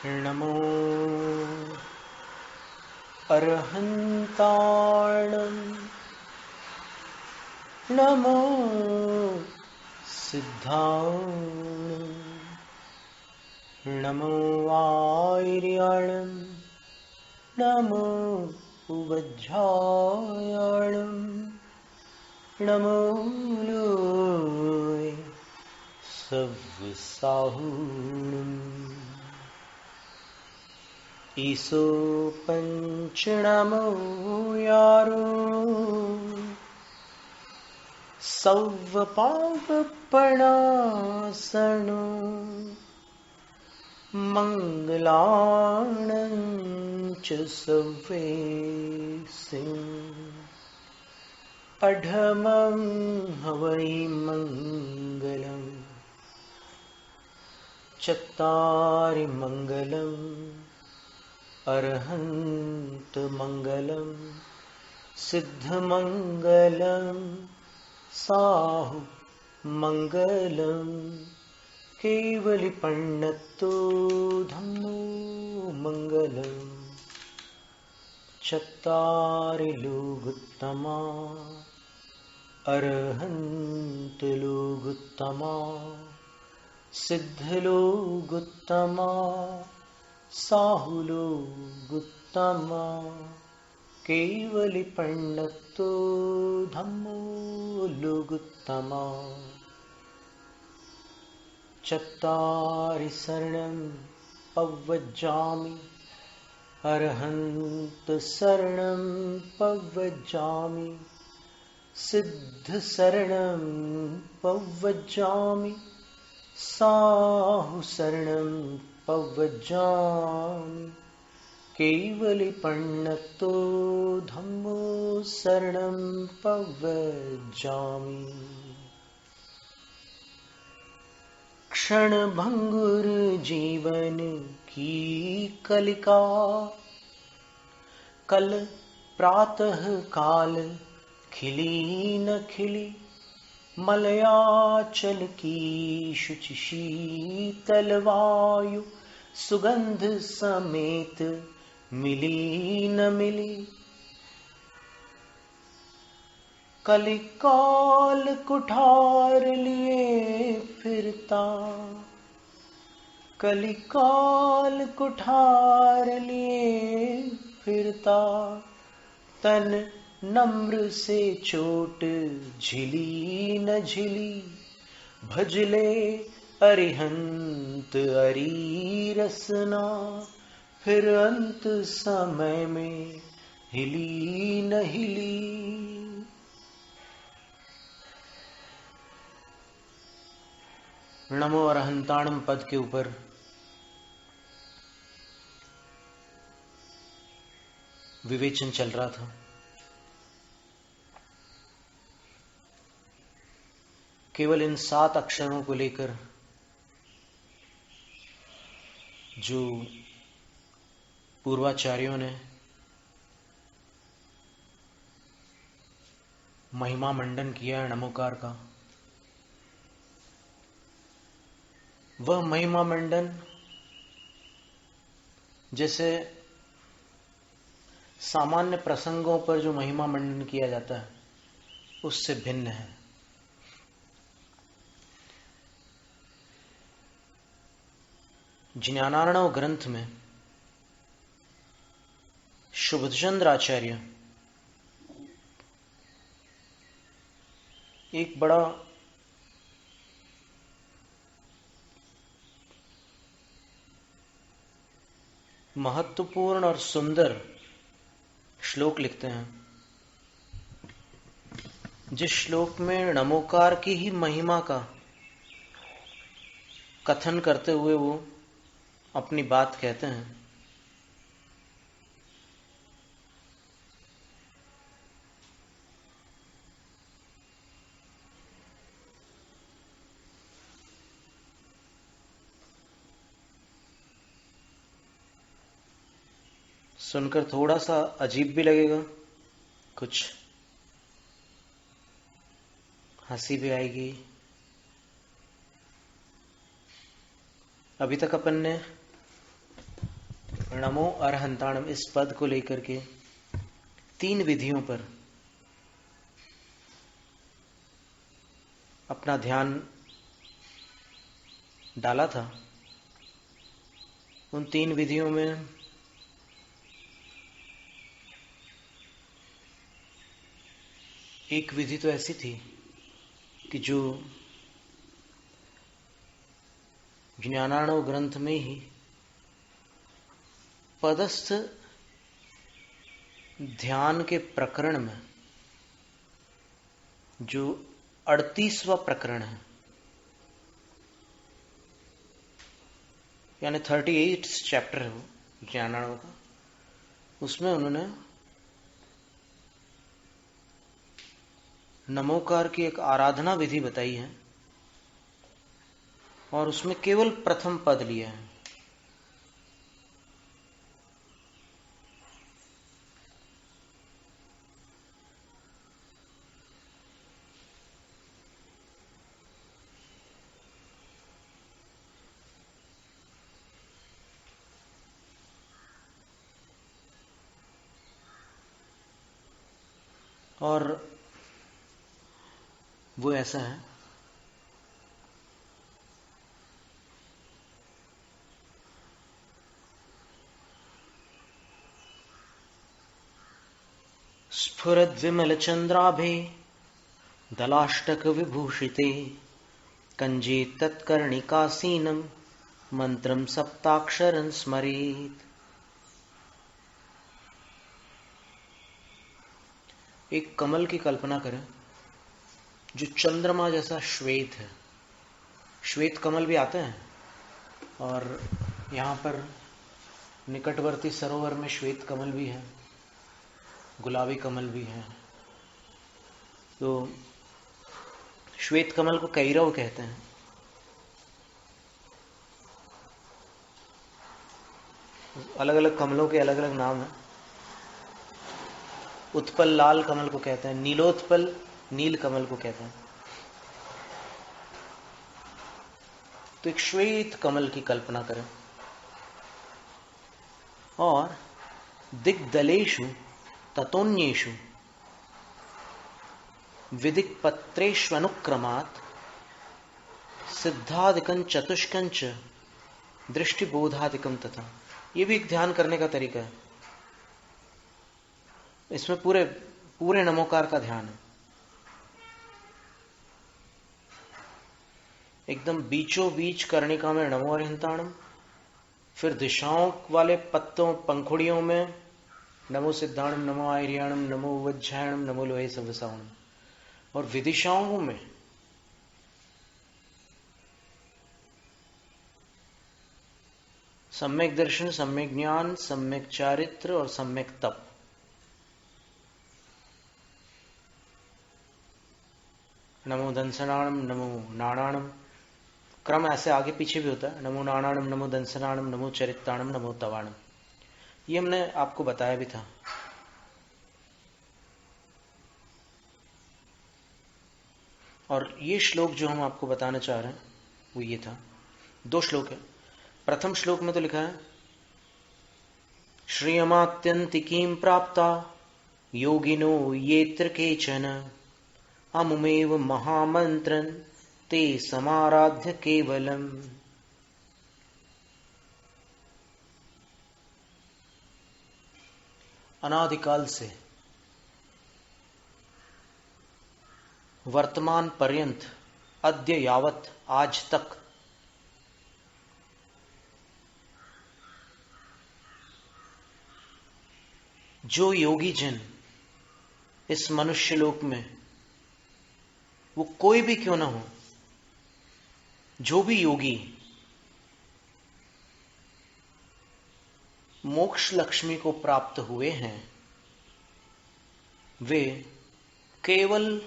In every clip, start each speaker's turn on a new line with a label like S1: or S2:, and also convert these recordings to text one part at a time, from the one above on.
S1: नमो अरहन्ताणं नमो सिद्धाणं नमो आर्याणं नमो वज्रायाणं नमो लोय सव्साहुणम् ईसो पंचनमो यारो सव्व पापपणासनो मंगलाणं च सव्वेसिं अधमं हवै मंगलम् चत्तारि मंगलम् अरहन्त मंगलम सिद्ध मंगलम साहु मंगलम केवली पण्णत्तो धम्मो मंगलम चत्तारि लोगुत्तमा अरहन्त लोगुत्तमा सिद्ध लोगुत्तमा साहुलोगुत्तमा केवली पण्णत्तो धम्मो लोगुत्तमा चत्तारि शरणं पव्वज्जामि अरहन्त शरणं पव्वज्जामि सिद्ध शरणं पव्वज्जामि साहु शरणं पव्वज्जामि केवली पण्णत्तो धम्मो शरणं पव्वज्जामि क्षणभंगुर जीवन की कलिका कल प्रातः काल खिली न खिली मलयाचल की शुचि शीतल वायु सुगंध समेत मिली न मिली कलिकाल कुठार लिए फिरता कलिकाल कुठार लिए फिरता तन नम्र से चोट झिली न झिली भजले अरिहंत अरी रसना फिर अंत समय में हिली न हिली नमो अरहंताणम पद के ऊपर विवेचन चल रहा था। केवल इन 7 अक्षरों को लेकर जो पूर्वाचार्यों ने महिमा मंडन किया है नमोकार का, वह महिमा मंडन जैसे सामान्य प्रसंगों पर जो महिमा मंडन किया जाता है उससे भिन्न है। ज्ञानार्णव ग्रंथ में शुभचंद्र आचार्य एक बड़ा महत्वपूर्ण और सुंदर श्लोक लिखते हैं, जिस श्लोक में नमोकार की ही महिमा का कथन करते हुए वो अपनी बात कहते हैं। सुनकर थोड़ा सा अजीब भी लगेगा, कुछ हंसी भी आएगी। अभी तक अपन ने नमो अरहंताणम इस पद को लेकर के 3 विधियों पर अपना ध्यान डाला था। उन 3 विधियों में एक विधि तो ऐसी थी कि जो ज्ञानार्णव ग्रंथ में ही पदस्थ ध्यान के प्रकरण में जो 38वां प्रकरण है, यानी 38 चैप्टर है वो ज्ञानार्णव का, उसमें उन्होंने नमोकार की एक आराधना विधि बताई है और उसमें केवल प्रथम पद लिया है। और वो ऐसा है, स्फुरद्विमलचन्द्राभे दलाष्टक विभूषिते कंजे तत्कर्णिकासीनं मंत्रम सप्ताक्षरं स्मरेत्। एक कमल की कल्पना करें जो चंद्रमा जैसा श्वेत है। श्वेत कमल भी आते हैं और यहाँ पर निकटवर्ती सरोवर में श्वेत कमल भी है, गुलाबी कमल भी है। तो श्वेत कमल को कैरव कहते हैं। अलग अलग कमलों के अलग अलग नाम हैं। उत्पल लाल कमल को कहते हैं, नीलोत्पल नील कमल को कहते हैं। तो एक श्वेत कमल की कल्पना करें और दिग्दलेषु ततोन्येषु विदिक्पत्रेष्वनुक्रमात् सिद्धादिकं चतुष्कंच दृष्टिबोधादिकं तथा। ये भी एक ध्यान करने का तरीका है। इसमें पूरे नमोकार का ध्यान है। एकदम बीचों बीच कर्णिका में नमो अरिहंताणम, फिर दिशाओं वाले पत्तों पंखुड़ियों में नमो सिद्धाणम, नमो आयर्याणम, नमो वज्रायणम, नमो लोहे सवसावणम, और विदिशाओं में सम्यक दर्शन, सम्यक ज्ञान, सम्यक चारित्र और सम्यक तप। नमो दंसनाणम, नमो नाणाणम, क्रम ऐसे आगे पीछे भी होता है। नमो नाणाणम, नमो दंसनाणम, नमो चरित्राणम, नमो तवाणम। ये हमने आपको बताया भी था। और ये श्लोक जो हम आपको बताना चाह रहे हैं वो ये था। 2 श्लोक है। प्रथम श्लोक में तो लिखा है श्रियमात्यंतिकीं प्राप्ता योगिनो येत्र केचन अमुमेव महामंत्रं ते समाराध्य केवलम। अनादिकाल से वर्तमान पर्यंत, अद्य यावत, आज तक जो योगी जन इस मनुष्य लोक में, वो कोई भी क्यों ना हो, जो भी योगी मोक्ष लक्ष्मी को प्राप्त हुए हैं, वे केवल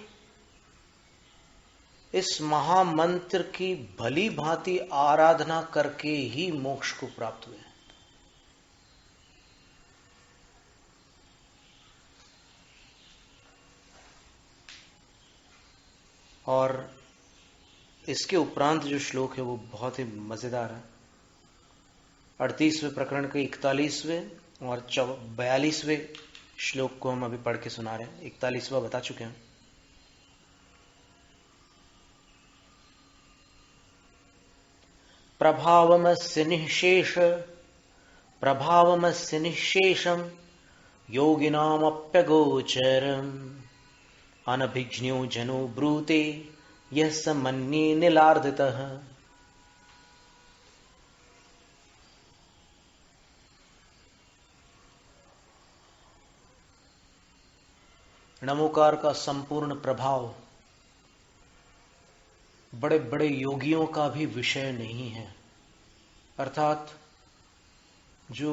S1: इस महामंत्र की भली भांति आराधना करके ही मोक्ष को प्राप्त हुए हैं। और इसके उपरांत जो श्लोक है वो बहुत ही मजेदार है। 38वें प्रकरण के 41वें और 42वें श्लोक को हम अभी पढ़ के सुना रहे हैं। 41वां बता चुके हैं। प्रभावमस्य निःशेषम योगिनामप्यगोचरम् अनभिज्ञो जनो ब्रूते यः स मन्ये निलार्दितः। नमोकार का संपूर्ण प्रभाव बड़े बड़े योगियों का भी विषय नहीं है, अर्थात जो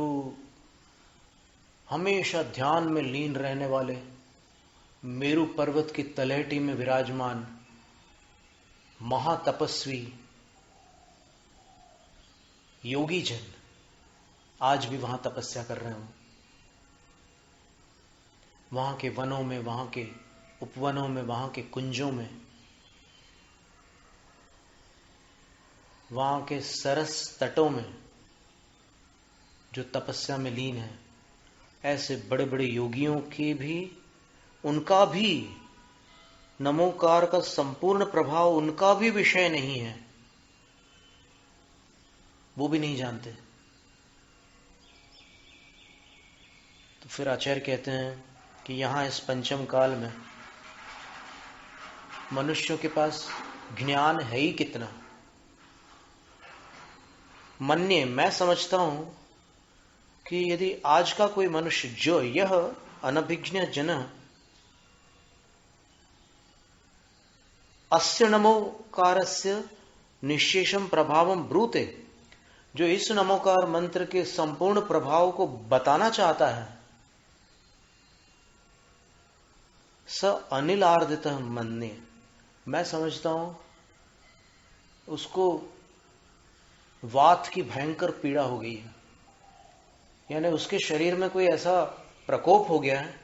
S1: हमेशा ध्यान में लीन रहने वाले, मेरु पर्वत की तलहटी में विराजमान महातपस्वी योगी जन आज भी वहां तपस्या कर रहे हो। वहां के वनों में, वहां के उपवनों में, वहां के कुंजों में, वहां के सरस तटों में जो तपस्या में लीन है, ऐसे बड़े बड़े योगियों की भी, उनका भी नमोकार का संपूर्ण प्रभाव उनका भी विषय नहीं है, वो भी नहीं जानते। तो फिर आचार्य कहते हैं कि यहां इस पंचम काल में मनुष्यों के पास ज्ञान है ही कितना। मन्ये, मैं समझता हूं कि यदि आज का कोई मनुष्य जो यह अनभिज्ञ जन अस्य नमोकारस्य निःशेषम प्रभावम ब्रूते, जो इस नमोकार मंत्र के संपूर्ण प्रभाव को बताना चाहता है, स अनिलार्दित मन्ये, मैं समझता हूं उसको वात की भयंकर पीड़ा हो गई है, यानी उसके शरीर में कोई ऐसा प्रकोप हो गया है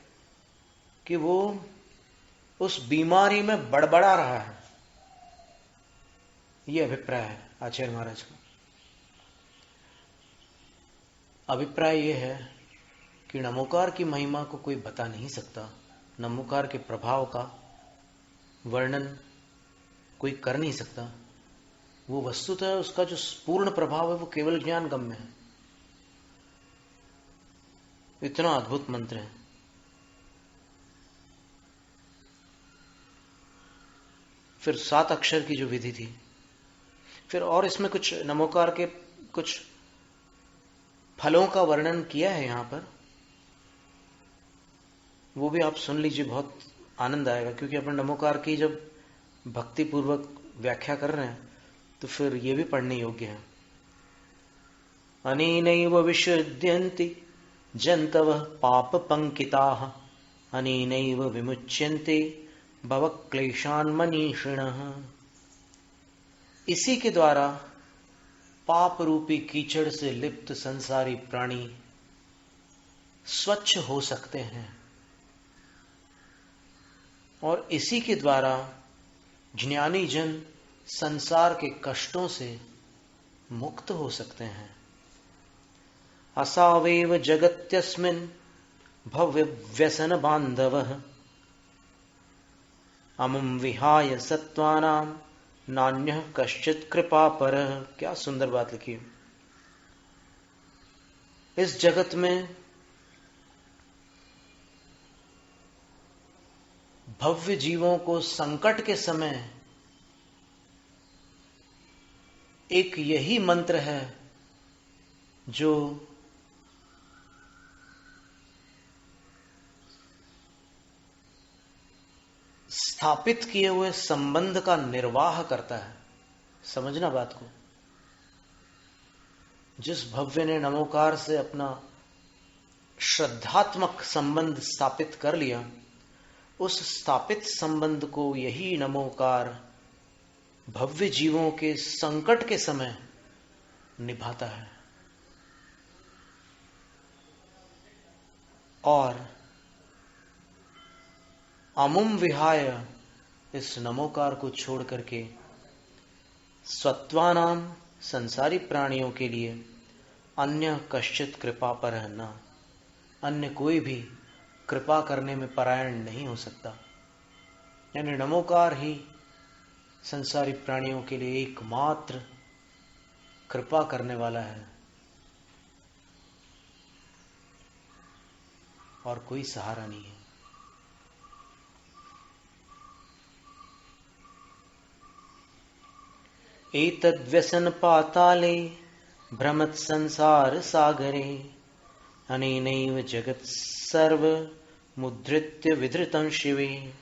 S1: कि वो उस बीमारी में बड़बड़ा रहा है। यह अभिप्राय है आचार्य महाराज का। अभिप्राय यह है कि नमोकार की महिमा को कोई बता नहीं सकता, नमोकार के प्रभाव का वर्णन कोई कर नहीं सकता। वो वस्तुतः उसका जो पूर्ण प्रभाव है वो केवल ज्ञान गम्य है। इतना अद्भुत मंत्र है। फिर 7 अक्षर की जो विधि थी, फिर और इसमें कुछ नमोकार के कुछ फलों का वर्णन किया है यहां पर, वो भी आप सुन लीजिए, बहुत आनंद आएगा। क्योंकि अपन नमोकार की जब भक्ति पूर्वक व्याख्या कर रहे हैं तो फिर ये भी पढ़ने योग्य है। अनेनैव विशुद्ध्यन्ति जन्तवः पाप पंकिताः अनेनैव विमुच्यन्ते भवक्लेशान् मनीषिणः। इसी के द्वारा पाप रूपी कीचड़ से लिप्त संसारी प्राणी स्वच्छ हो सकते हैं, और इसी के द्वारा ज्ञानी जन संसार के कष्टों से मुक्त हो सकते हैं। असावेव जगत्यस्मिन् भव्य व्यसन बांधवः अमुम विहाय सत्वानां नान्यः कश्चित् कृपापरः। क्या सुंदर बात लिखी है। इस जगत में भव्य जीवों को संकट के समय एक यही मंत्र है जो स्थापित किए हुए संबंध का निर्वाह करता है। समझना बात को। जिस भव्य ने नमोकार से अपना श्रद्धात्मक संबंध स्थापित कर लिया, उस स्थापित संबंध को यही नमोकार भव्य जीवों के संकट के समय निभाता है। और अमुम विहाय, इस नमोकार को छोड़ करके सत्वानाम, संसारी प्राणियों के लिए, अन्य कश्चित कृपा पर न, अन्य कोई भी कृपा करने में परायण नहीं हो सकता। यानी नमोकार ही संसारी प्राणियों के लिए एकमात्र कृपा करने वाला है और कोई सहारा नहीं है। एतद्व्यसन पाताले भ्रमत् संसार सागरे अनेनैव जगत् सर्व मुद्रित्य विधृतं शिवे।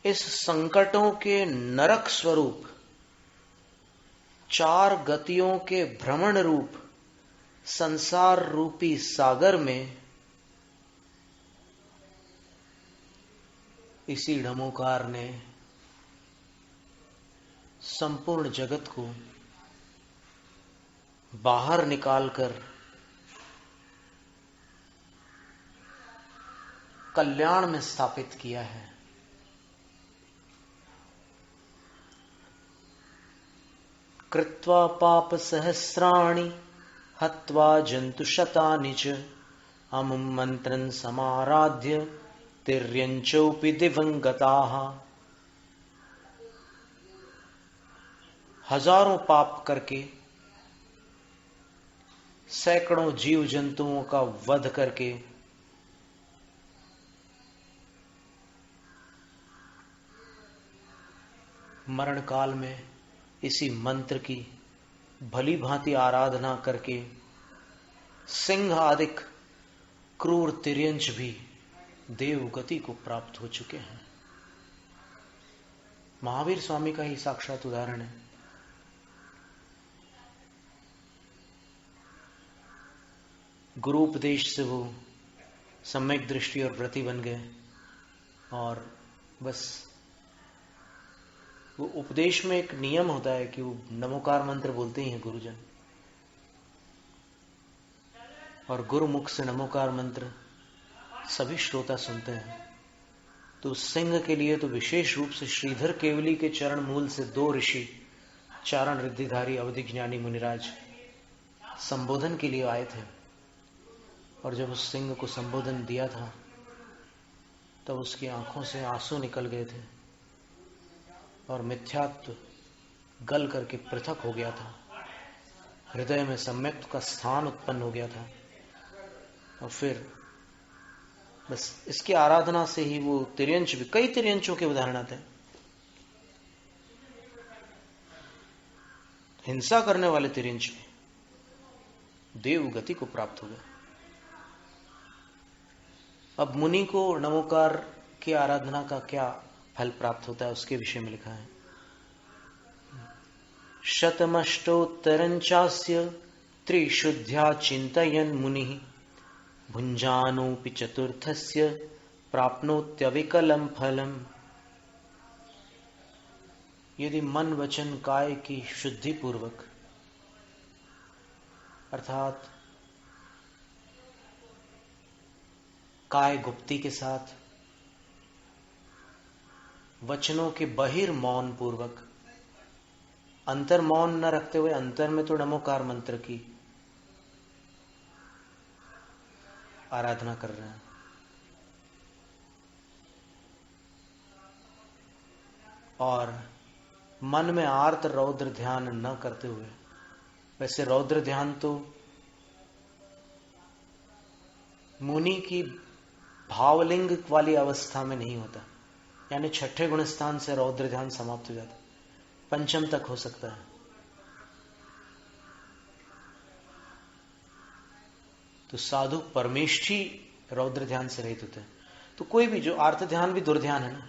S1: इस संकटों के नरक स्वरूप, चार गतियों के भ्रमण रूप संसार रूपी सागर में इसी नमोकार ने संपूर्ण जगत को बाहर निकालकर कल्याण में स्थापित किया है। कृत्वा पाप सहस्राणि हत्वा जंतु शतानि च अमुं मंत्रं समाराध्य तिर्यंचोपि दिवंगताः। हजारों पाप करके, सैकड़ों जीव जंतुओं का वध करके मरण काल में इसी मंत्र की भली भांति आराधना करके सिंह आदिक क्रूर तिर्यंच भी देव गति को प्राप्त हो चुके हैं। महावीर स्वामी का ही साक्षात उदाहरण है। गुरु उपदेश से वो सम्यक दृष्टि और व्रति बन गए और बस वो उपदेश में एक नियम होता है कि वो नमोकार मंत्र बोलते ही हैं गुरुजन, और गुरुमुख से नमोकार मंत्र सभी श्रोता सुनते हैं। तो सिंह के लिए तो विशेष रूप से श्रीधर केवली के चरण मूल से दो ऋषि चारण रिद्धिधारी अवधि ज्ञानी मुनिराज संबोधन के लिए आए थे, और जब उस सिंह को संबोधन दिया था तब उसकी आंखों से आंसू निकल गए थे और मिथ्यात्व गल करके पृथक हो गया था। हृदय में सम्यक का स्थान उत्पन्न हो गया था और फिर बस इसकी आराधना से ही वो तिर्यंच भी, कई तिर्यंचों के उदाहरण आते हैं। हिंसा करने वाले तिर्यंच भी देव गति को प्राप्त हो गए। अब मुनि को नमोकार की आराधना का क्या फल प्राप्त होता है उसके विषय में लिखा है। शतमष्टोत्तरञ्चास्य त्रिशुद्ध्या चिन्तयन् मुनिः भुञ्जानोऽपि चतुर्थस्य प्राप्नोत्यविकलं फलम्। यदि मन वचन काय की शुद्धि पूर्वक, अर्थात काय गुप्ती के साथ, वचनों के बहिर्मौन पूर्वक, अंतर मौन न रखते हुए अंतर में तो नमोकार मंत्र की आराधना कर रहे हैं, और मन में आर्त रौद्र ध्यान न करते हुए, वैसे रौद्र ध्यान तो मुनि की भावलिंग वाली अवस्था में नहीं होता, यानी छठे गुण स्थान से रौद्र ध्यान समाप्त हो जाता, पंचम तक हो सकता है। तो साधु परमेष्ठी रौद्र ध्यान से रहित होते हैं। तो कोई भी जो आर्त ध्यान भी दुर्ध्यान है ना,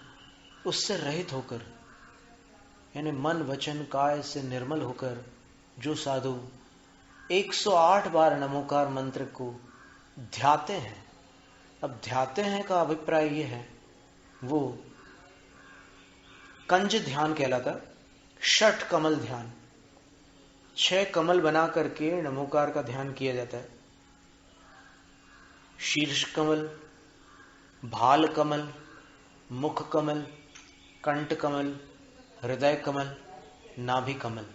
S1: उससे रहित होकर, यानी मन वचन काय से निर्मल होकर जो साधु 108 बार नमोकार मंत्र को ध्याते हैं। अब ध्याते हैं का अभिप्राय यह है, वो कंज ध्यान कहलाता है, षट कमल ध्यान, 6 कमल बना करके नमोकार का ध्यान किया जाता है। शीर्ष कमल, भाल कमल, मुख कमल, कंठ कमल, हृदय कमल, नाभि कमल,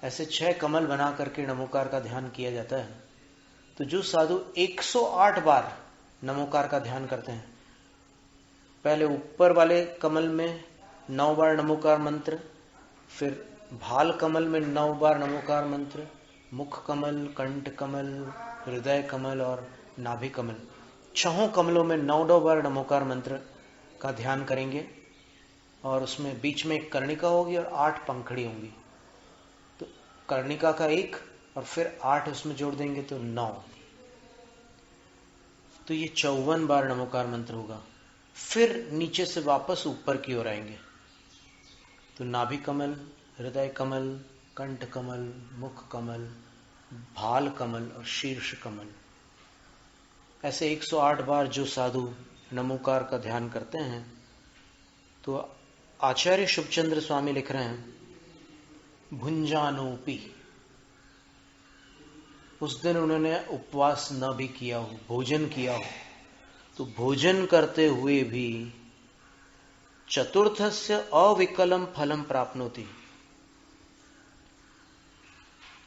S1: ऐसे 6 कमल बना करके नमोकार का ध्यान किया जाता है। तो जो साधु 108 बार नमोकार का ध्यान करते हैं, पहले ऊपर वाले कमल में 9 बार नमोकार मंत्र, फिर भाल कमल में 9 बार नमोकार मंत्र, मुख कमल, कंठ कमल, हृदय कमल और नाभि कमल, 6 कमलों में 9 बार नमोकार मंत्र का ध्यान करेंगे। और उसमें बीच में एक कर्णिका होगी और 8 पंखड़ी होंगी। तो कर्णिका का 1 और फिर 8 उसमें जोड़ देंगे तो 9। तो ये 54 बार नमोकार मंत्र होगा। फिर नीचे से वापस ऊपर की ओर आएंगे तो नाभि कमल, हृदय कमल, कंठ कमल, मुख कमल, भाल कमल और शीर्ष कमल, ऐसे 108 बार जो साधु नमोकार का ध्यान करते हैं। तो आचार्य शुभचंद्र स्वामी लिख रहे हैं, भुंजानोपी, उस दिन उन्होंने उपवास न भी किया हो, भोजन किया हो, तो भोजन करते हुए भी चतुर्थस्य अविकलम फलम प्राप्नोति,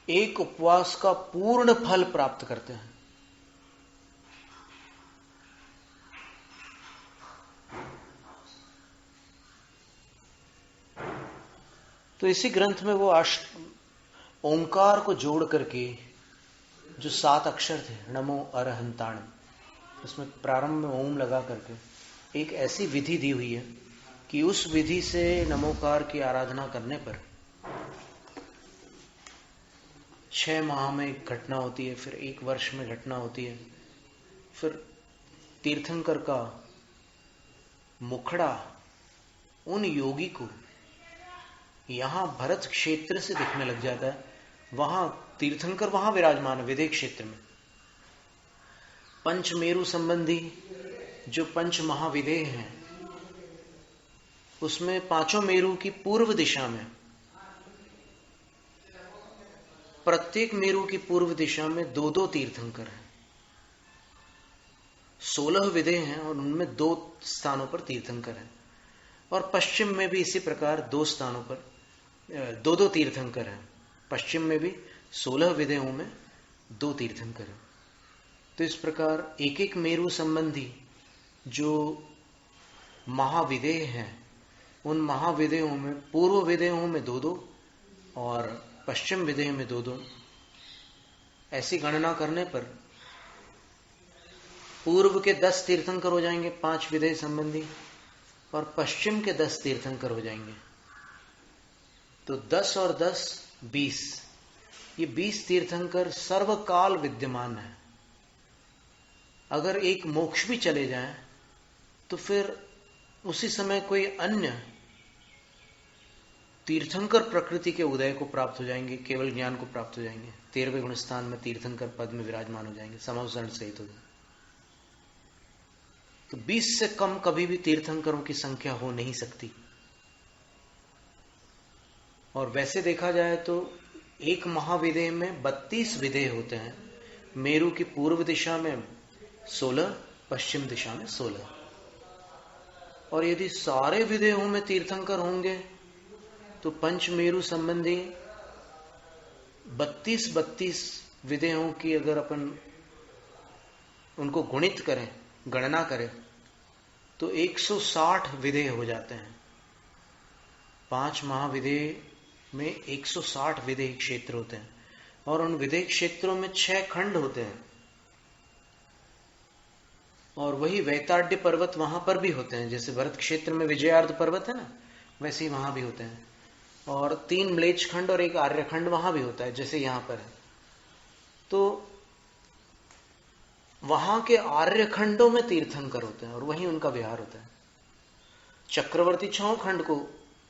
S1: एक उपवास का पूर्ण फल प्राप्त करते हैं। तो इसी ग्रंथ में वो ओंकार को जोड़ करके जो 7 अक्षर थे, नमो अरहंताण, उसमें प्रारंभ में ओम लगा करके एक ऐसी विधि दी हुई है कि उस विधि से नमोकार की आराधना करने पर 6 माह में एक घटना होती है, फिर 1 वर्ष में घटना होती है, फिर तीर्थंकर का मुखड़ा उन योगी को यहां भरत क्षेत्र से दिखने लग जाता है। वहां तीर्थंकर वहां विराजमान है, विदेह क्षेत्र में। पंचमेरु संबंधी जो 5 महाविदेह हैं, उसमें 5 मेरु की पूर्व दिशा में, प्रत्येक मेरु की पूर्व दिशा में 2-2 तीर्थंकर हैं। 16 विदेह हैं और उनमें 2 स्थानों पर तीर्थंकर हैं। और पश्चिम में भी इसी प्रकार 2 स्थानों पर 2-2 तीर्थंकर हैं। पश्चिम में भी 16 विदेहों में 2 तीर्थंकर हैं। तो इस प्रकार एक एक मेरु संबंधी जो महाविदेह हैं, उन महाविदेहों में, पूर्व विदेहों में 2-2 और पश्चिम विदेह में 2-2, ऐसी गणना करने पर पूर्व के 10 तीर्थंकर हो जाएंगे 5 विदेह संबंधी, और पश्चिम के 10 तीर्थंकर हो जाएंगे। तो 10 और 10 20, ये 20 तीर्थंकर सर्वकाल विद्यमान है। अगर एक मोक्ष भी चले जाएं तो फिर उसी समय कोई अन्य तीर्थंकर प्रकृति के उदय को प्राप्त हो जाएंगे, केवल ज्ञान को प्राप्त हो जाएंगे। 13वें गुण स्थान में तीर्थंकर पद में विराजमान हो जाएंगे, समावसरण सहित हो जाएंगे। तो 20 से कम कभी भी तीर्थंकरों की संख्या हो नहीं सकती। और वैसे देखा जाए तो एक महाविदेह में 32 विदेह होते हैं। मेरु की पूर्व दिशा में 16, पश्चिम दिशा में 16। और यदि सारे विदेहों में तीर्थंकर होंगे तो पंचमेरु संबंधी 32 विदेहों की अगर अपन उनको गुणित करें, गणना करें, तो 160 विदेह हो जाते हैं। 5 महाविदेह में 160 विदेह क्षेत्र होते हैं और उन विदेह क्षेत्रों में 6 खंड होते हैं। और वही वैताड्य पर्वत वहां पर भी होते हैं, जैसे भरत क्षेत्र में विजयार्ध पर्वत है ना, वैसे ही वहां भी होते हैं। और 3 म्लेच्छ खंड और 1 आर्यखंड वहां भी होता है, जैसे यहां पर है। तो वहां के आर्यखंडों में तीर्थंकर होते हैं और वहीं उनका विहार होता है। चक्रवर्ती 6 खंड को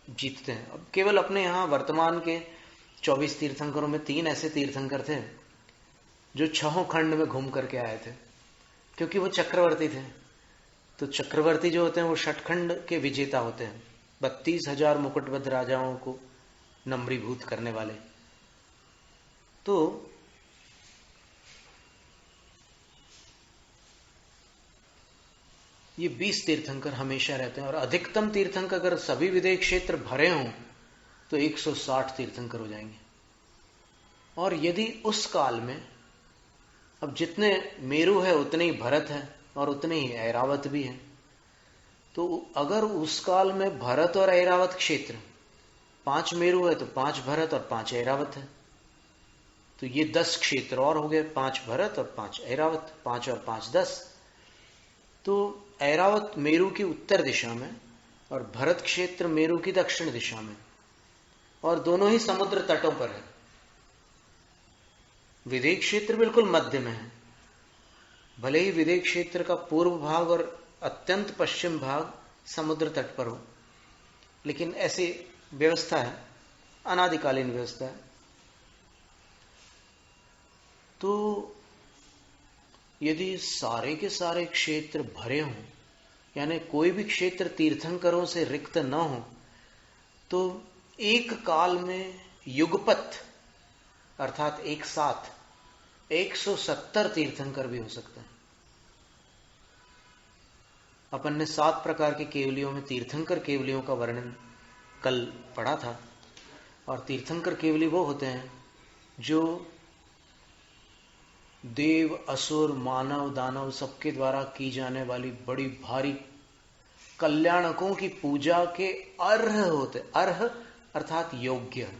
S1: जीतते हैं। अब केवल अपने यहां वर्तमान के 24 तीर्थंकरों में 3 ऐसे तीर्थंकर थे जो 6 खंड में घूम करके आए थे, क्योंकि वो चक्रवर्ती थे। तो चक्रवर्ती जो होते हैं वो षटखंड के विजेता होते हैं, 32,000 मुकुटबद्ध राजाओं को नम्रीभूत करने वाले। तो ये 20 तीर्थंकर हमेशा रहते हैं, और अधिकतम तीर्थंकर अगर सभी विदेह क्षेत्र भरे हों तो 160 तीर्थंकर हो जाएंगे। और यदि उस काल में, अब जितने मेरु है उतने ही भरत है और उतने ही ऐरावत भी है, तो अगर उस काल में भरत और ऐरावत क्षेत्र 5 मेरु है तो 5 भरत और 5 ऐरावत है, तो ये 10 क्षेत्र और हो गए, 5 भरत और 5 ऐरावत, 5 और 5 10। तो ऐरावत मेरु की उत्तर दिशा में और भरत क्षेत्र मेरु की दक्षिण दिशा में, और दोनों ही समुद्र तटों पर है। विदेह क्षेत्र बिल्कुल मध्य में है, भले ही विदेह क्षेत्र का पूर्व भाग और अत्यंत पश्चिम भाग समुद्र तट पर हो, लेकिन ऐसी व्यवस्था है, अनादिकालीन व्यवस्था है। तो यदि सारे के सारे क्षेत्र भरे हों, यानी कोई भी क्षेत्र तीर्थंकरों से रिक्त न हो, तो एक काल में युगपथ अर्थात एक साथ 170 तीर्थंकर भी हो सकते हैं। अपन ने 7 प्रकार के केवलियों में तीर्थंकर केवलियों का वर्णन कल पढ़ा था, और तीर्थंकर केवली वो होते हैं जो देव असुर मानव दानव सबके द्वारा की जाने वाली बड़ी भारी कल्याणकों की पूजा के अर्ह होते। अर्ह अर्थात योग्य।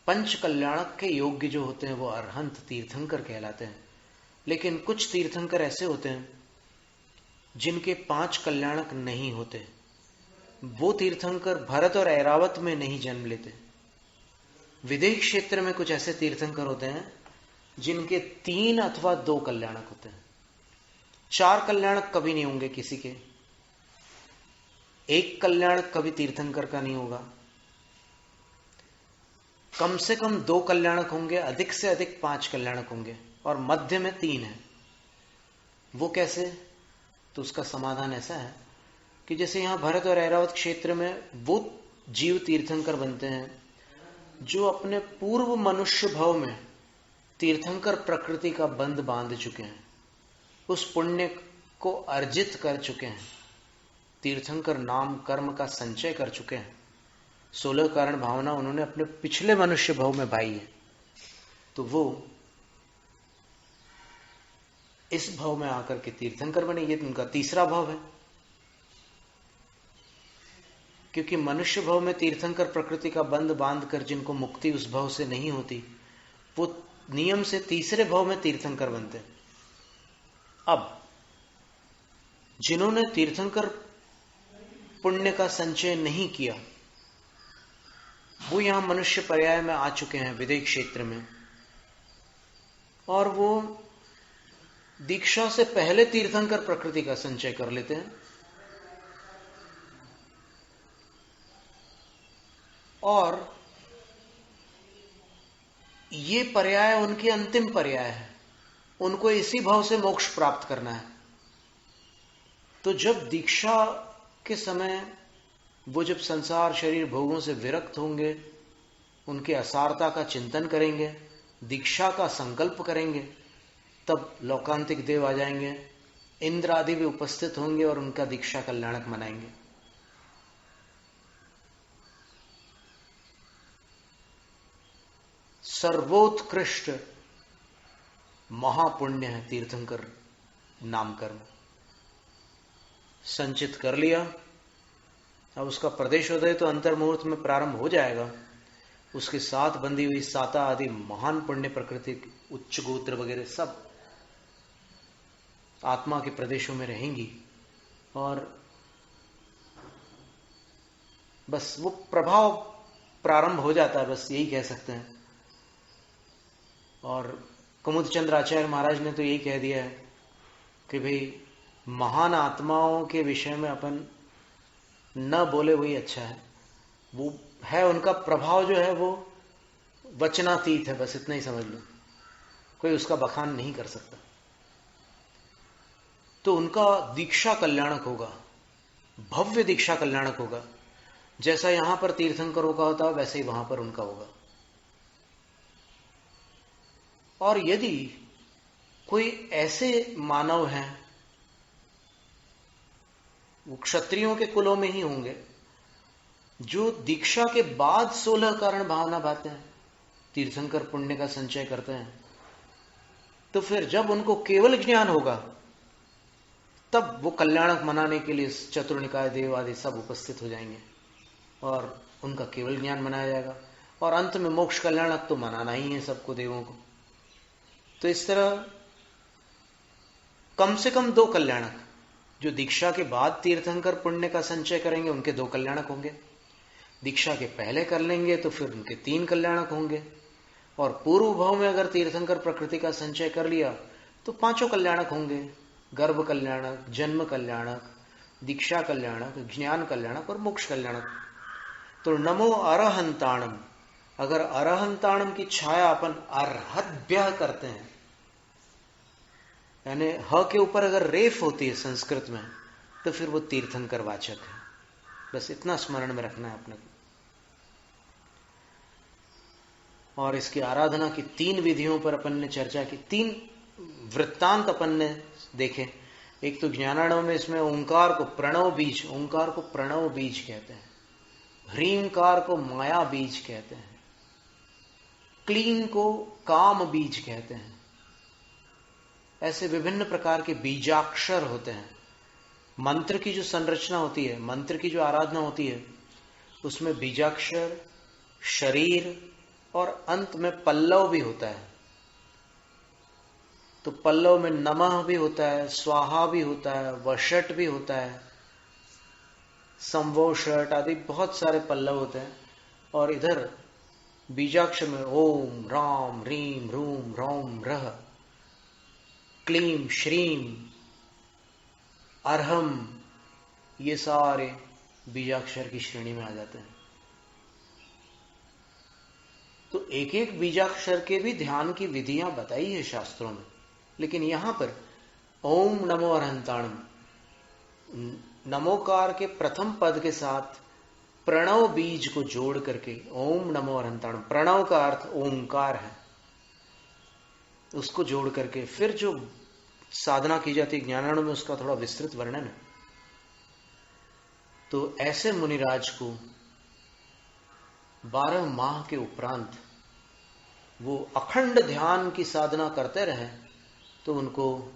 S1: पंच कल्याणक के योग्य जो होते हैं वो अरहंत तीर्थंकर कहलाते हैं। लेकिन कुछ तीर्थंकर ऐसे होते हैं जिनके 5 कल्याणक नहीं होते, वो तीर्थंकर भरत और ऐरावत में नहीं जन्म लेते। विदेह क्षेत्र में कुछ ऐसे तीर्थंकर होते हैं जिनके 3 अथवा 2 कल्याणक होते हैं। 4 कल्याणक कभी नहीं होंगे किसी के, 1 कल्याणक कभी तीर्थंकर का नहीं होगा, कम से कम 2 कल्याणक होंगे, अधिक से अधिक 5 कल्याणक होंगे, और मध्य में 3 है। वो कैसे? तो उसका समाधान ऐसा है कि जैसे यहां भरत और ऐरावत क्षेत्र में वो जीव तीर्थंकर बनते हैं जो अपने पूर्व मनुष्य भव में तीर्थंकर प्रकृति का बंध बांध चुके हैं, उस पुण्य को अर्जित कर चुके हैं, तीर्थंकर नाम कर्म का संचय कर चुके हैं, 16 कारण भावना उन्होंने अपने पिछले मनुष्य भव में पाई है। तो वो इस भव में आकर के तीर्थंकर बने। ये उनका तीसरा भव है, क्योंकि मनुष्य भव में तीर्थंकर प्रकृति का बंध बांध कर जिनको मुक्ति उस भव से नहीं होती, वो नियम से तीसरे भव में तीर्थंकर बनते हैं। अब जिन्होंने तीर्थंकर पुण्य का संचय नहीं किया, वो यहां मनुष्य पर्याय में आ चुके हैं विदेह क्षेत्र में, और वो दीक्षा से पहले तीर्थंकर प्रकृति का संचय कर लेते हैं, और ये पर्याय उनके अंतिम पर्याय है, उनको इसी भाव से मोक्ष प्राप्त करना है। तो जब दीक्षा के समय वो जब संसार शरीर भोगों से विरक्त होंगे, उनके असारता का चिंतन करेंगे, दीक्षा का संकल्प करेंगे, तब लौकांतिक देव आ जाएंगे, इंद्र आदि भी उपस्थित होंगे और उनका दीक्षा कल्याणक मनाएंगे। सर्वोत्कृष्ट महापुण्य है तीर्थंकर नामकर्म। संचित कर लिया, अब उसका प्रदेशोदय तो अंतर्मुहूर्त में प्रारंभ हो जाएगा, उसके साथ बंधी हुई साता आदि महान पुण्य प्रकृति उच्च गोत्र वगैरह सब आत्मा के प्रदेशों में रहेंगी, और बस वो प्रभाव प्रारंभ हो जाता है, बस यही कह सकते हैं। और कुमुदचंद्र आचार्य महाराज ने तो यही कह दिया है कि भाई महान आत्माओं के विषय में अपन न बोले वही अच्छा है। वो है, उनका प्रभाव जो है वो वचनातीत है, बस इतना ही समझ लो, कोई उसका बखान नहीं कर सकता। तो उनका दीक्षा कल्याणक होगा, भव्य दीक्षा कल्याणक होगा। जैसा यहां पर तीर्थंकरों का होता है वैसे ही वहां पर उनका होगा। और यदि कोई ऐसे मानव हैं, वो क्षत्रियों के कुलों में ही होंगे, जो दीक्षा के बाद 16 कारण भावना पाते हैं, तीर्थंकर पुण्य का संचय करते हैं, तो फिर जब उनको केवल ज्ञान होगा तब वो कल्याणक मनाने के लिए चतुर्निकाय देव आदि सब उपस्थित हो जाएंगे और उनका केवल ज्ञान मनाया जाएगा। और अंत में मोक्ष कल्याणक तो मनाना ही है सबको, देवों को। तो इस तरह कम से कम 2 कल्याणक, जो दीक्षा के बाद तीर्थंकर पुण्य का संचय करेंगे उनके 2 कल्याणक होंगे, दीक्षा के पहले कर लेंगे तो फिर उनके 3 कल्याणक होंगे, और पूर्व भाव में अगर तीर्थंकर प्रकृति का संचय कर लिया तो 5 कल्याणक होंगे, गर्भ कल्याणक, जन्म कल्याणक, दीक्षा कल्याणक, ज्ञान कल्याणक और मोक्ष कल्याणक। तो नमो अरहंताणम, अगर अरहंताणम की छाया अपन अर्हद्भ्यः करते हैं, यानी ह के ऊपर अगर रेफ होती है संस्कृत में, तो फिर वो तीर्थंकर वाचक है। बस इतना स्मरण में रखना है अपने को। और इसकी आराधना की 3 विधियों पर अपन ने चर्चा की, 3 वृत्तांत अपन ने देखे। एक तो ज्ञानाणव में इसमें ओंकार को प्रणव बीज, ओंकार को प्रणव बीज कहते हैं, ह्रींकार को माया बीज कहते हैं, क्लीं को काम बीज कहते हैं। ऐसे विभिन्न प्रकार के बीजाक्षर होते हैं। मंत्र की जो संरचना होती है, मंत्र की जो आराधना होती है, उसमें बीजाक्षर, शरीर और अंत में पल्लव भी होता है। तो पल्लव में नमः भी होता है, स्वाहा भी होता है, वषट भी होता है, संवो षट आदि बहुत सारे पल्लव होते हैं। और इधर बीजाक्षर में ओम राम रीम रूम रौम रह, क्लीम श्रीम अर्हम, ये सारे बीजाक्षर की श्रेणी में आ जाते हैं। तो एक एक बीजाक्षर के भी ध्यान की विधियां बताई है शास्त्रों में, लेकिन यहां पर ओम नमो अरहंताणम, नमोकार के प्रथम पद के साथ प्रणव बीज को जोड़ करके ओम नमो अरहंताणम, प्रणव का अर्थ ओंकार है, उसको जोड़ करके फिर जो साधना की जाती है ज्ञानाणु में, उसका थोड़ा विस्तृत वर्णन है। तो ऐसे मुनिराज को 12 माह के उपरांत वो अखंड ध्यान की साधना करते रहे, तो उनको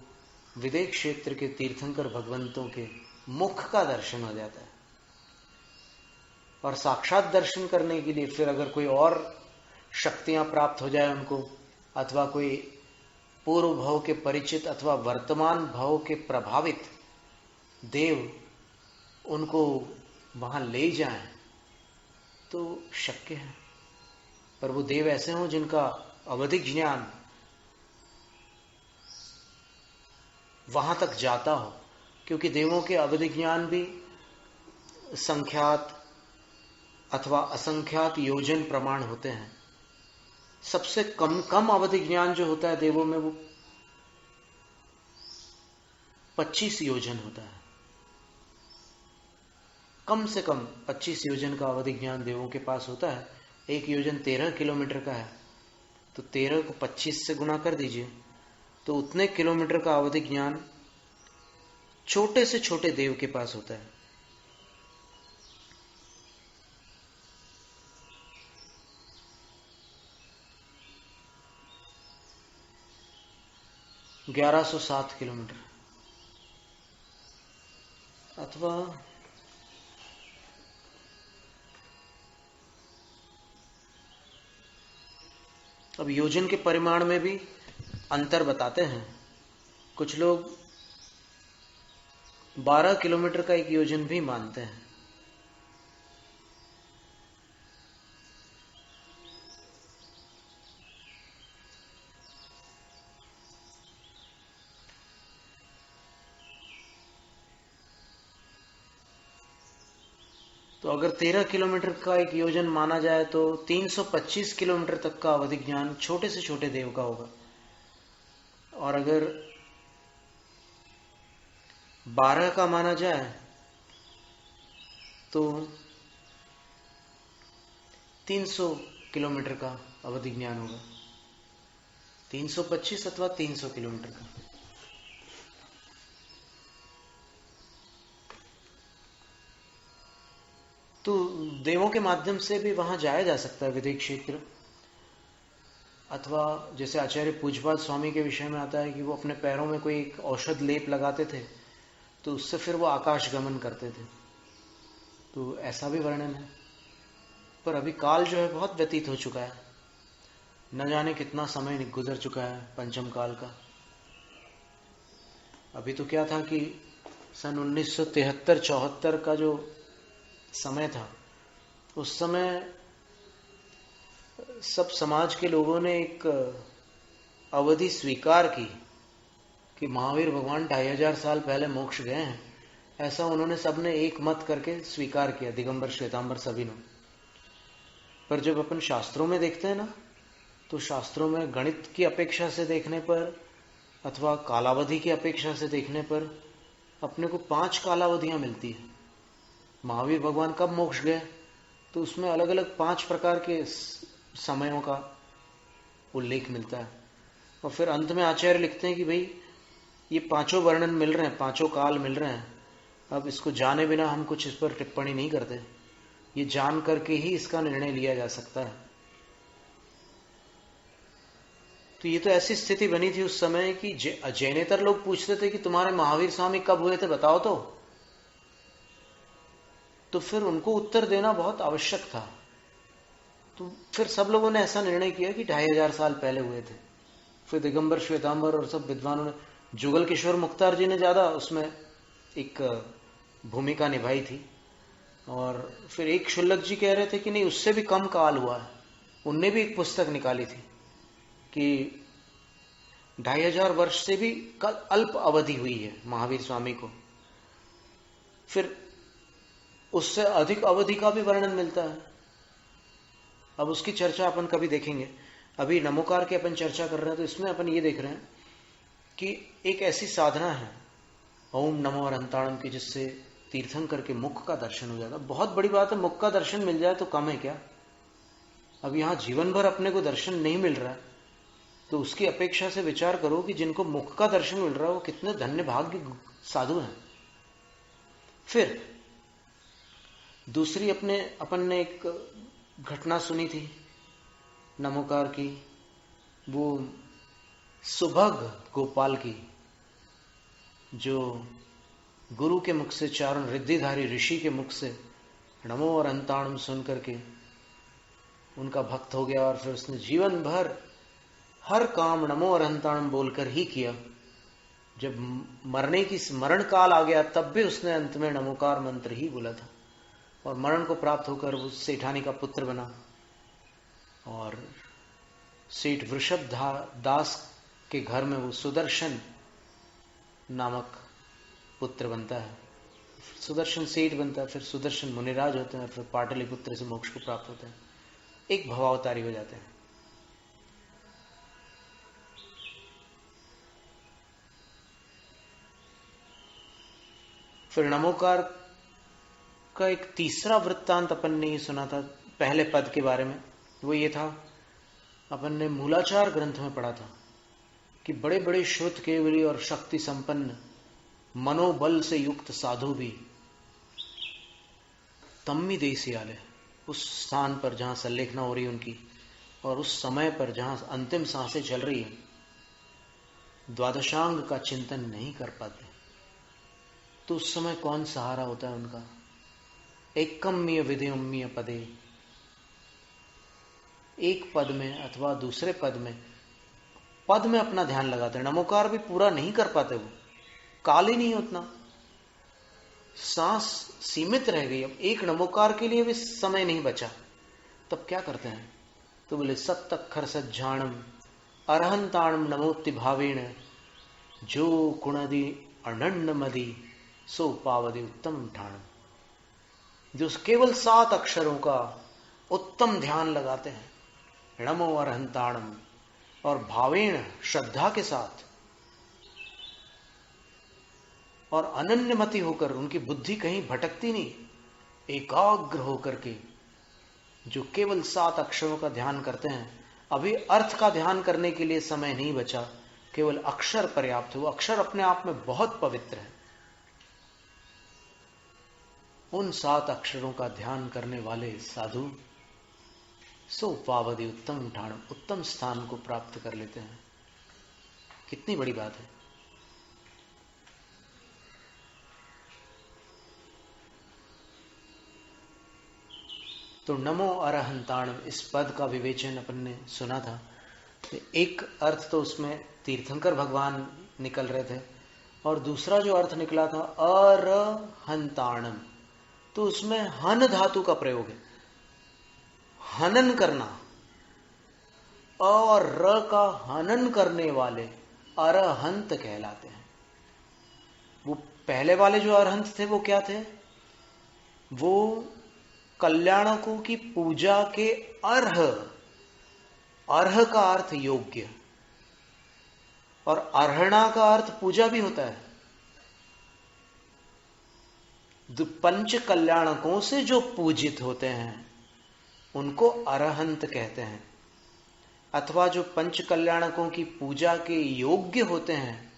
S1: विदेह क्षेत्र के तीर्थंकर भगवंतों के मुख का दर्शन हो जाता है। और साक्षात दर्शन करने के लिए फिर अगर कोई और शक्तियां प्राप्त हो जाए उनको, अथवा कोई पूर्व भाव के परिचित अथवा वर्तमान भाव के प्रभावित देव उनको वहां ले जाएं, तो शक्य है। पर वो देव ऐसे हों जिनका अवधिक ज्ञान वहां तक जाता हो, क्योंकि देवों के अवधिक ज्ञान भी संख्यात अथवा असंख्यात योजन प्रमाण होते हैं। सबसे कम अवधि ज्ञान जो होता है देवों में, वो 25 योजन होता है। कम से कम 25 योजन का अवधि ज्ञान देवों के पास होता है। 1 योजन 13 किलोमीटर का है, तो 13 को 25 से गुणा कर दीजिए, तो उतने किलोमीटर का अवधि ज्ञान छोटे से छोटे देव के पास होता है। – 1107 किलोमीटर, अथवा अब योजन के परिमाण में भी अंतर बताते हैं। कुछ लोग 12 किलोमीटर का 1 योजन भी मानते हैं। तो अगर 13 किलोमीटर का एक योजन माना जाए तो 325 किलोमीटर तक का अवधिक ज्ञान छोटे से छोटे देव का होगा। और अगर 12 का माना जाए तो 300 किलोमीटर का अवधिक ज्ञान होगा। 325 अथवा 300 किलोमीटर का। तो देवों के माध्यम से भी वहां जाया जा सकता है विदेह क्षेत्र। अथवा जैसे आचार्य पूज्यपाद स्वामी के विषय में आता है कि वो अपने पैरों में कोई एक औषध लेप लगाते थे तो उससे फिर वो आकाश गमन करते थे। तो ऐसा भी वर्णन है। पर अभी काल जो है बहुत व्यतीत हो चुका है, न जाने कितना समय गुजर चुका है पंचम काल का। अभी तो क्या था कि सन 1973-74 का जो समय था, उस समय सब समाज के लोगों ने एक अवधि स्वीकार की कि महावीर भगवान 2500 साल पहले मोक्ष गए हैं। ऐसा उन्होंने सबने एक मत करके स्वीकार किया, दिगंबर श्वेतांबर सभी ने। पर जब अपन शास्त्रों में देखते हैं ना, तो शास्त्रों में गणित की अपेक्षा से देखने पर अथवा कालावधि की अपेक्षा से देखने पर अपने को 5 कालावधियां मिलती है। महावीर भगवान कब मोक्ष गए तो उसमें अलग अलग 5 प्रकार के समयों का उल्लेख मिलता है। और फिर अंत में आचार्य लिखते हैं कि भाई ये 5 वर्णन मिल रहे हैं, 5 काल मिल रहे हैं। अब इसको जाने बिना हम कुछ इस पर टिप्पणी नहीं करते, ये जान करके ही इसका निर्णय लिया जा सकता है। तो ये तो ऐसी स्थिति बनी थी उस समय कि जैनेतर लोग पूछते थे कि तुम्हारे महावीर स्वामी कब हुए थे बताओ तो फिर उनको उत्तर देना बहुत आवश्यक था। तो फिर सब लोगों ने ऐसा निर्णय किया कि 2500 साल पहले हुए थे। फिर दिगंबर श्वेतांबर और सब विद्वानों ने, जुगल किशोर मुख्तार जी ने ज्यादा उसमें एक भूमिका निभाई थी। और फिर एक शुल्लक जी कह रहे थे कि नहीं, उससे भी कम काल हुआ है। उनने भी एक पुस्तक निकाली थी कि 2500 वर्ष से भी अल्प अवधि हुई है महावीर स्वामी को। फिर उससे अधिक अवधि का भी वर्णन मिलता है। अब उसकी चर्चा अपन कभी देखेंगे। अभी नमोकार की अपन चर्चा कर रहे हैं तो इसमें अपन ये देख रहे हैं कि एक ऐसी साधना है ओम नमो अनंताणम की, जिससे तीर्थंकर के मुख का दर्शन हो जाता है। बहुत बड़ी बात है, मुख का दर्शन मिल जाए तो कम है क्या। अब यहां जीवन भर अपने को दर्शन नहीं मिल रहा है तो उसकी अपेक्षा से विचार करो कि जिनको मुख का दर्शन मिल रहा है वो कितने धन्य भाग्य साधु हैं। फिर दूसरी अपन ने एक घटना सुनी थी नमोकार की, वो सुभग गोपाल की, जो गुरु के मुख से, चारण रिद्धिधारी ऋषि के मुख से नमो और अंताणम सुन करके उनका भक्त हो गया। और फिर उसने जीवन भर हर काम नमो और अंताणम बोलकर ही किया। जब मरण काल आ गया तब भी उसने अंत में नमोकार मंत्र ही बोला था और मरण को प्राप्त होकर वो सेठानी का पुत्र बना और सेठ वृषभ दास के घर में वो सुदर्शन नामक पुत्र बनता है। सुदर्शन सेठ बनता है, फिर सुदर्शन मुनिराज होते हैं, फिर पाटलिपुत्र से मोक्ष को प्राप्त होते हैं, एक भवावतारी हो जाते हैं। फिर नमोकार का एक तीसरा वृत्तांत अपन ने ही सुना था पहले पद के बारे में। वो ये था, अपन ने मूलाचार ग्रंथ में पढ़ा था कि बड़े बड़े श्रुत केवली और शक्ति संपन्न मनोबल से युक्त साधु भी तम्मी देसी आले, उस स्थान पर जहां संलेखना हो रही उनकी और उस समय पर जहां अंतिम सांसें चल रही है, द्वादशांग का चिंतन नहीं कर पाते। तो उस समय कौन सहारा होता है उनका? एकम्य विधिम्य पदे, एक पद में अथवा दूसरे पद में अपना ध्यान लगाते हैं। नमोकार भी पूरा नहीं कर पाते, वो काल ही नहीं उतना, सांस सीमित रह गई। अब एक नमोकार के लिए भी समय नहीं बचा, तब क्या करते हैं? तो बोले सत्तखर सज्जाणम अरहंताणम नमोत्ति भावेण जो कुणदि अनन्न मदि सो पावदि उत्तम ठाणम। जो केवल 7 अक्षरों का उत्तम ध्यान लगाते हैं, नमो अरहंताणम, और भावेण श्रद्धा के साथ और अनन्यमति होकर, उनकी बुद्धि कहीं भटकती नहीं, एकाग्र होकर के जो केवल 7 अक्षरों का ध्यान करते हैं। अभी अर्थ का ध्यान करने के लिए समय नहीं बचा, केवल अक्षर पर्याप्त है। वो अक्षर अपने आप में बहुत पवित्र है। उन 7 अक्षरों का ध्यान करने वाले साधु सो पावदी उत्तम ठाण, उत्तम स्थान को प्राप्त कर लेते हैं। कितनी बड़ी बात है। तो नमो अरहंताणम, इस पद का विवेचन अपन ने सुना था। एक अर्थ तो उसमें तीर्थंकर भगवान निकल रहे थे, और दूसरा जो अर्थ निकला था अरहंताणम, तो उसमें हन धातु का प्रयोग है, हनन करना। और र का हनन करने वाले अरहंत कहलाते हैं। वो पहले वाले जो अरहंत थे वो क्या थे? वो कल्याणकों की पूजा के अर्ह, अर्ह का अर्थ योग्य, और अर्हणा का अर्थ पूजा भी होता है। पंच कल्याणकों से जो पूजित होते हैं उनको अरहंत कहते हैं, अथवा जो पंच कल्याणकों की पूजा के योग्य होते हैं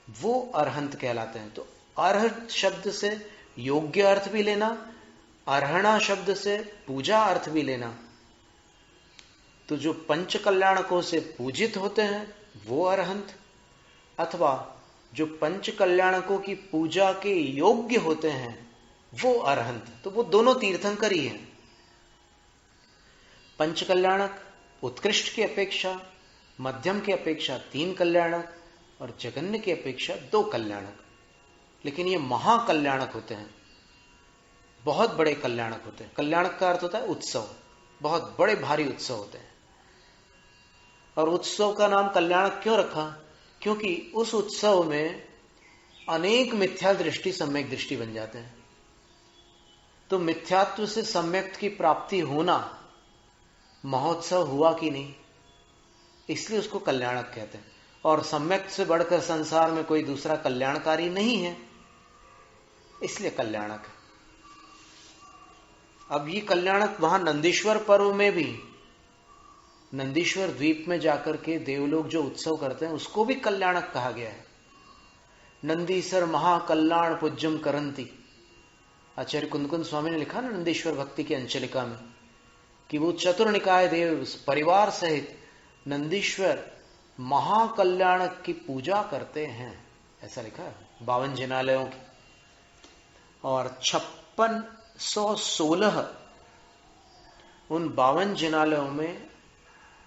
S1: वो अरहंत कहलाते हैं। तो अर्ह शब्द से योग्य अर्थ भी लेना, अर्हणा शब्द से पूजा अर्थ भी लेना। तो जो पंच कल्याणकों से पूजित होते हैं वो अरहंत, अथवा जो पंच कल्याणकों की पूजा के योग्य होते हैं वो अरहंत। तो वो दोनों तीर्थंकर ही हैं। पंच कल्याणक उत्कृष्ट की अपेक्षा, मध्यम की अपेक्षा 3 कल्याणक, और जगन्य की अपेक्षा 2 कल्याणक। लेकिन ये महाकल्याणक होते हैं, बहुत बड़े कल्याणक होते हैं। कल्याणक का अर्थ होता है उत्सव, बहुत बड़े भारी उत्सव होते हैं। और उत्सव का नाम कल्याणक क्यों रखा? क्योंकि उस उत्सव में अनेक मिथ्या दृष्टि सम्यक दृष्टि बन जाते हैं। तो मिथ्यात्व से सम्यक की प्राप्ति होना, महोत्सव हुआ कि नहीं, इसलिए उसको कल्याणक कहते हैं। और सम्यक से बढ़कर संसार में कोई दूसरा कल्याणकारी नहीं है, इसलिए कल्याणक है। अब ये कल्याणक वहां नंदीश्वर पर्व में भी, नंदीश्वर द्वीप में जाकर के देवलोग जो उत्सव करते हैं उसको भी कल्याणक कहा गया है। नंदीसर महाकल्याण पूज्यम करंती, आचार्य कुंदकुंद स्वामी ने लिखा ना नंदीश्वर भक्ति की अंचलिका में, कि वो चतुर्निकाय देव परिवार सहित नंदीश्वर महाकल्याणक की पूजा करते हैं, ऐसा लिखा है 52 जिनालयों की। और 5616 उन 52 जिनालयों में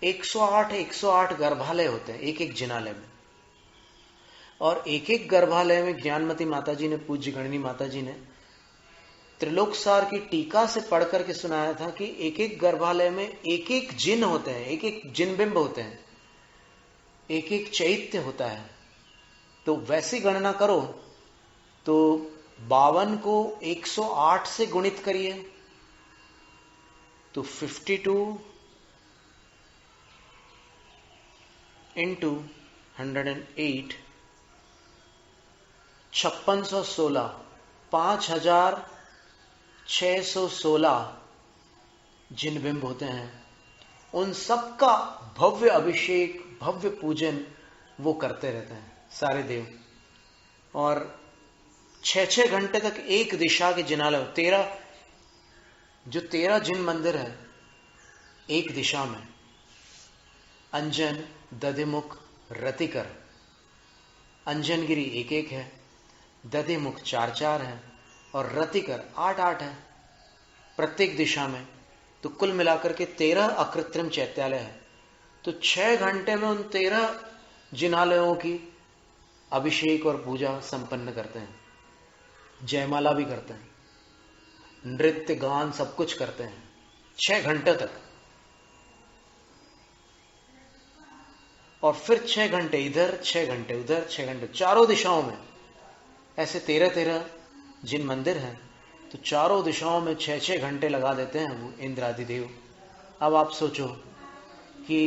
S1: 108 गर्भालय होते हैं एक एक जिनालय में। और एक एक गर्भालय में ज्ञानमती माताजी ने, पूज्य गणनी माताजी ने त्रिलोकसार की टीका से पढ़ करके सुनाया था कि एक एक गर्भालय में एक एक जिन होते हैं, एक एक जिन बिंब होते हैं, एक एक चैत्य होता है। तो वैसी गणना करो तो 52 को 108 से गुणित करिए तो 52 इंटू 108, 5616, 5616 जिन बिंब होते हैं। उन सबका भव्य अभिषेक, भव्य पूजन वो करते रहते हैं सारे देव। और 6-6 घंटे तक एक दिशा के जिनालय, 13 जिन मंदिर है एक दिशा में, अंजन, दधिमुख, रतिकर, अंजनगिरी एक एक है, दधिमुख 4-4 है, और रतिकर 8-8 है प्रत्येक दिशा में। तो कुल मिलाकर के 13 अकृत्रिम चैत्यालय है। तो 6 घंटे में उन 13 जिनालयों की अभिषेक और पूजा संपन्न करते हैं, जयमाला भी करते हैं, नृत्य गान सब कुछ करते हैं 6 घंटे तक। और फिर 6 घंटे इधर, 6 घंटे उधर, 6 घंटे चारों दिशाओं में, ऐसे 13-13 जिन मंदिर हैं। तो चारों दिशाओं में 6-6 घंटे लगा देते हैं वो इंद्र आदि देव। अब आप सोचो कि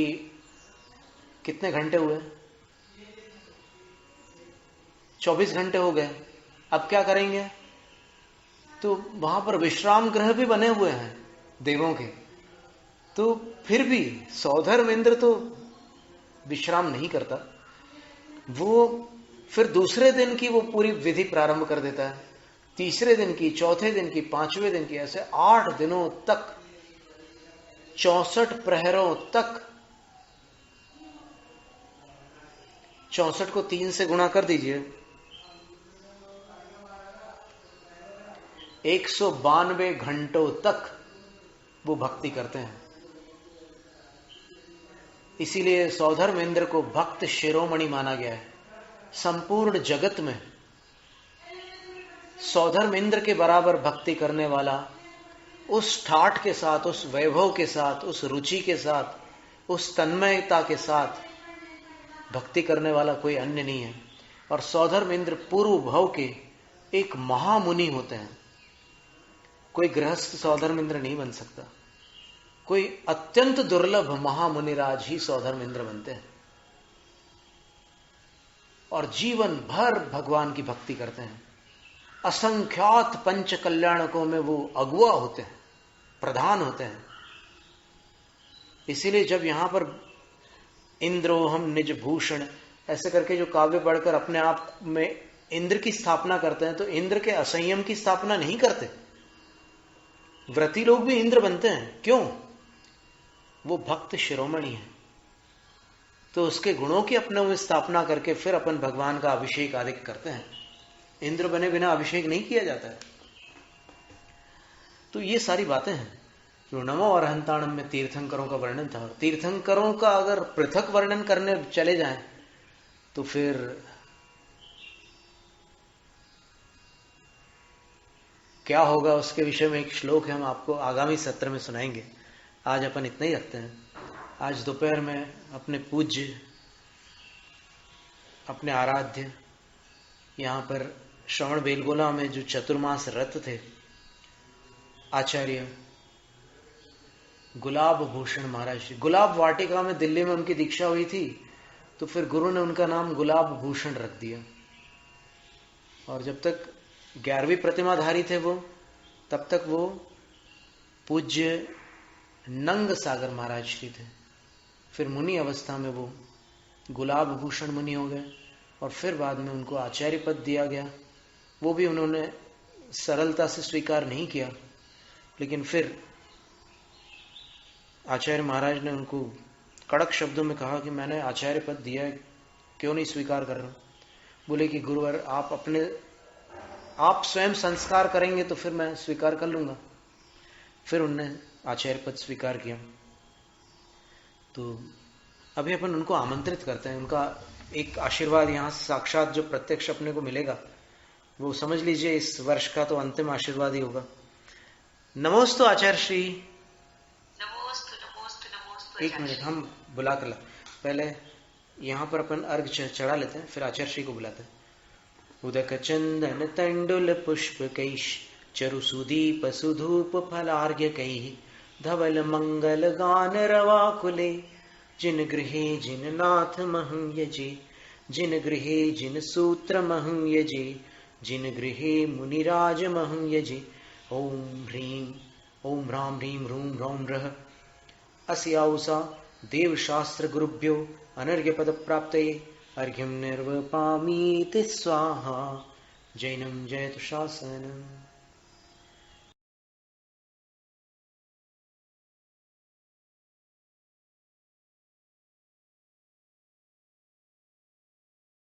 S1: कितने घंटे हुए, 24 घंटे हो गए। अब क्या करेंगे? तो वहां पर विश्राम गृह भी बने हुए हैं देवों के, तो फिर भी सौधर्म इंद्र तो विश्राम नहीं करता। वो फिर दूसरे दिन की वो पूरी विधि प्रारंभ कर देता है, तीसरे दिन की, चौथे दिन की, पांचवें दिन की, ऐसे 8 दिनों तक, 64 प्रहरों तक। 64 को 3 से गुणा कर दीजिए, 192 घंटों तक वो भक्ति करते हैं। इसीलिए सौधर्म इंद्र को भक्त शिरोमणि माना गया है। संपूर्ण जगत में सौधर्म इंद्र के बराबर भक्ति करने वाला, उस ठाठ के साथ, उस वैभव के साथ, उस रुचि के साथ, उस तन्मयता के साथ भक्ति करने वाला कोई अन्य नहीं है। और सौधर्म इंद्र पूर्व भव के एक महामुनि होते हैं। कोई गृहस्थ सौधर्म इंद्र नहीं बन सकता, कोई अत्यंत दुर्लभ महामुनिराज ही सौधर्म इंद्र बनते हैं और जीवन भर भगवान की भक्ति करते हैं। असंख्यात पंच कल्याणकों में वो अगुआ होते हैं, प्रधान होते हैं। इसीलिए जब यहां पर इंद्रोहम निज भूषण ऐसे करके जो काव्य पढ़कर अपने आप में इंद्र की स्थापना करते हैं, तो इंद्र के असंयम की स्थापना नहीं करते। व्रती लोग भी इंद्र बनते हैं। क्यों? वो भक्त शिरोमणि है, तो उसके गुणों की अपने में स्थापना करके फिर अपन भगवान का अभिषेक आदि करते हैं। इंद्र बने बिना अभिषेक नहीं किया जाता है। तो ये सारी बातें हैं जो नमो अरहंताणम में तीर्थंकरों का वर्णन था। तीर्थंकरों का अगर पृथक वर्णन करने चले जाएं तो फिर क्या होगा, उसके विषय में एक श्लोक है, हम आपको आगामी सत्र में सुनाएंगे। आज अपन इतना ही रखते हैं। आज दोपहर में अपने पूज्य, अपने आराध्य, यहाँ पर श्रवण बेलगोला में जो चतुर्मास रत थे, आचार्य गुलाब भूषण महाराज, गुलाब वाटिका में दिल्ली में उनकी दीक्षा हुई थी, तो फिर गुरु ने उनका नाम गुलाब भूषण रख दिया। और जब तक 11वीं प्रतिमाधारी थे वो, तब तक वो पूज्य नंग सागर महाराज श्री थे। फिर मुनि अवस्था में वो गुलाब भूषण मुनि हो गए और फिर बाद में उनको आचार्य पद दिया गया। वो भी उन्होंने सरलता से स्वीकार नहीं किया, लेकिन फिर आचार्य महाराज ने उनको कड़क शब्दों में कहा कि मैंने आचार्य पद दिया है, क्यों नहीं स्वीकार कर रहा? बोले कि गुरुवर आप स्वयं संस्कार करेंगे तो फिर मैं स्वीकार कर लूंगा। फिर उनने आचार्य पद स्वीकार किया। तो अभी अपन उनको आमंत्रित करते हैं। उनका एक आशीर्वाद यहाँ साक्षात जो प्रत्यक्ष अपने को मिलेगा, वो समझ लीजिए इस वर्ष का तो अंतिम आशीर्वाद ही होगा। नमोस्तु आचार्य श्री। एक मिनट, हम बुला कर ला, पहले यहाँ पर अपन अर्घ चढ़ा लेते हैं, फिर आचार्य श्री को बुलाते हैं। उदक चंदन तंडुल पुष्प कैश चरु सुदीप सुधूप फलार्घ्य कैः धवल मंगल गान रवाकुले जिन गृहे जिन नाथ महं यजे जिन गृहे जिन सूत्र महं यजे जिन गृहे मुनिराज महं यजे। ओम ह्रीं ओम ह्रां ह्रीं ह्रूं ह्रौं रः अस्याउषा देवशास्त्र गुरुभ्यो अनर्घ्य पद प्राप्तये अर्घ्यं निर्वपामीति स्वाहा। जैनं जयतु शासनम्।